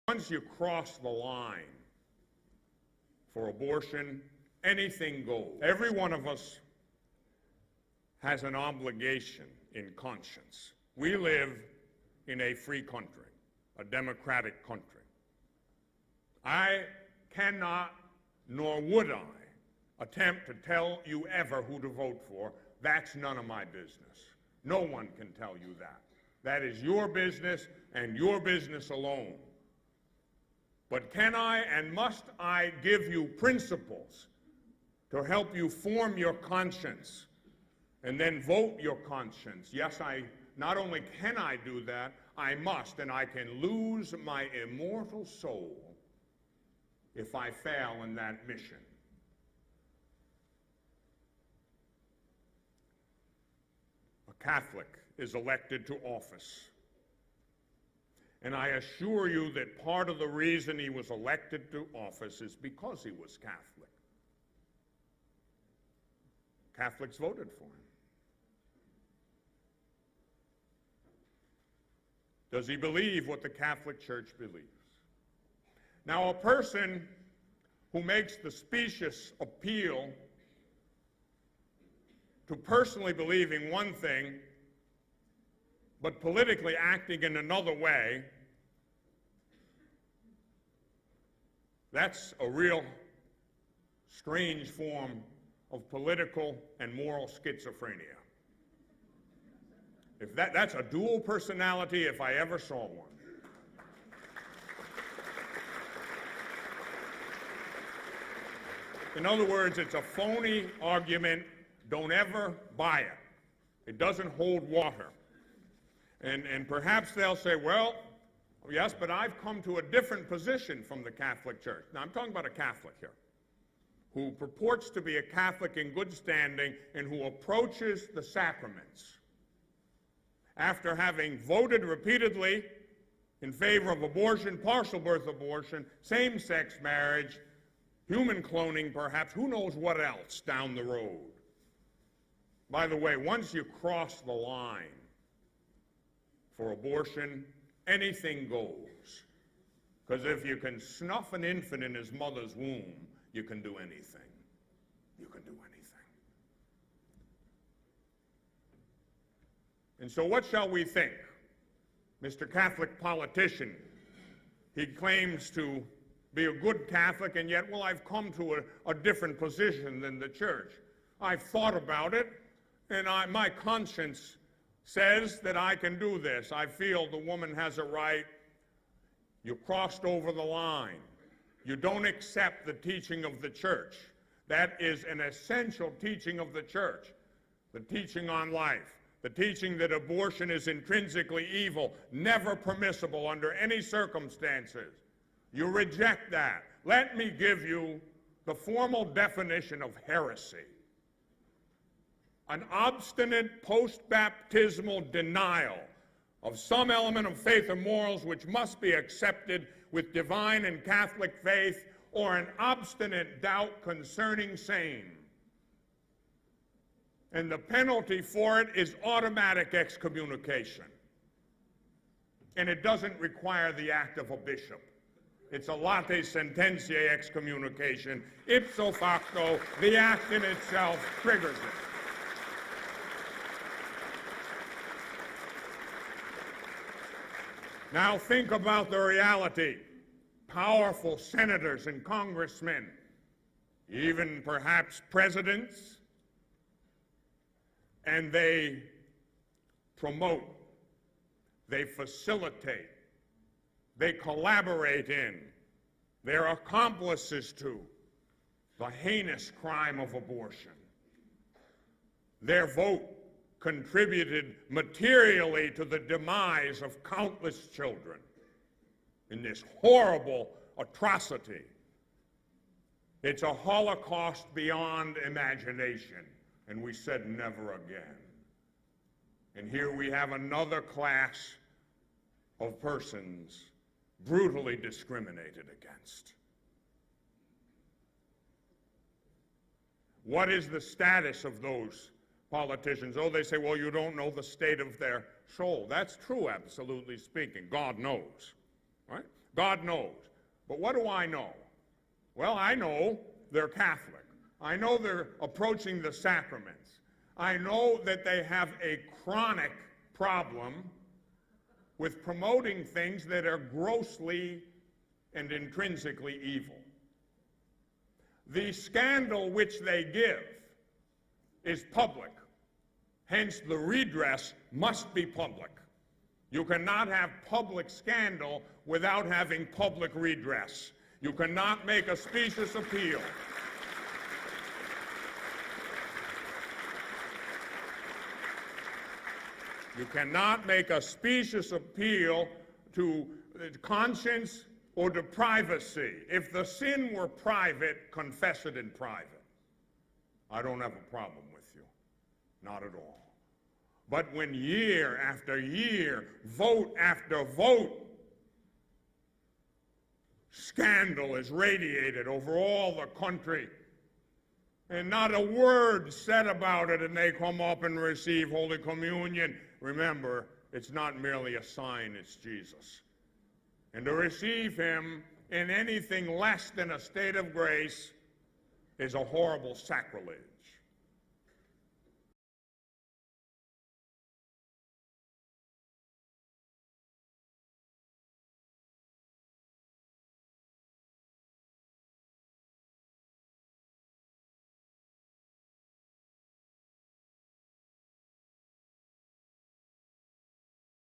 Once you cross the line for abortion, anything goes. Every one of us has an obligation in conscience. We live in a free country, a democratic country. I cannot, nor would I, attempt to tell you ever who to vote for. That's none of my business. No one can tell you that. That is your business and your business alone. But can I and must I give you principles to help you form your conscience and then vote your conscience? Yes, not only can I do that, I must, and I can lose my immortal soul if I fail in that mission. A Catholic is elected to office. And I assure you that part of the reason he was elected to office is because he was Catholic. Catholics voted for him. Does he believe what the Catholic Church believes? Now, a person who makes the specious appeal to personally believing one thing, but politically acting in another way, that's a real strange form of political and moral schizophrenia. If that's a dual personality if I ever saw one. In other words, it's a phony argument. Don't ever buy it. It doesn't hold water. And perhaps they'll say, well, yes, but I've come to a different position from the Catholic Church. Now, I'm talking about a Catholic here, who purports to be a Catholic in good standing and who approaches the sacraments after having voted repeatedly in favor of abortion, partial birth abortion, same-sex marriage, human cloning perhaps, who knows what else down the road. By the way, once you cross the line for abortion, anything goes. Because if you can snuff an infant in his mother's womb, you can do anything. You can do anything. And so what shall we think? Mr. Catholic politician, he claims to be a good Catholic, and yet, well, I've come to a different position than the Church. I've thought about it, and my conscience says that I can do this. I feel the woman has a right. You crossed over the line. You don't accept the teaching of the Church. That is an essential teaching of the Church, the teaching on life, the teaching that abortion is intrinsically evil, never permissible under any circumstances. You reject that. Let me give you the formal definition of heresy. An obstinate post-baptismal denial of some element of faith and morals which must be accepted with divine and Catholic faith, or an obstinate doubt concerning same. And the penalty for it is automatic excommunication. And it doesn't require the act of a bishop. It's a late sententiae excommunication. Ipso facto, the act in itself triggers it. Now think about the reality. Powerful senators and congressmen, even perhaps presidents, and they promote, they facilitate, they collaborate in, they're accomplices to the heinous crime of abortion. Their vote contributed materially to the demise of countless children in this horrible atrocity. It's a Holocaust beyond imagination, and we said never again. And here we have another class of persons brutally discriminated against. What is the status of those politicians? Oh, they say, well, you don't know the state of their soul. That's true, absolutely speaking. God knows, right? God knows. But what do I know? Well, I know they're Catholic. I know they're approaching the sacraments. I know that they have a chronic problem with promoting things that are grossly and intrinsically evil. The scandal which they give is public. Hence, the redress must be public. You cannot have public scandal without having public redress. You cannot make a specious appeal. You cannot make a specious appeal to conscience or to privacy. If the sin were private, confess it in private. I don't have a problem with you. Not at all. But when year after year, vote after vote, scandal is radiated over all the country, and not a word said about it, and they come up and receive Holy Communion, remember, it's not merely a sign, it's Jesus. And to receive him in anything less than a state of grace is a horrible sacrilege.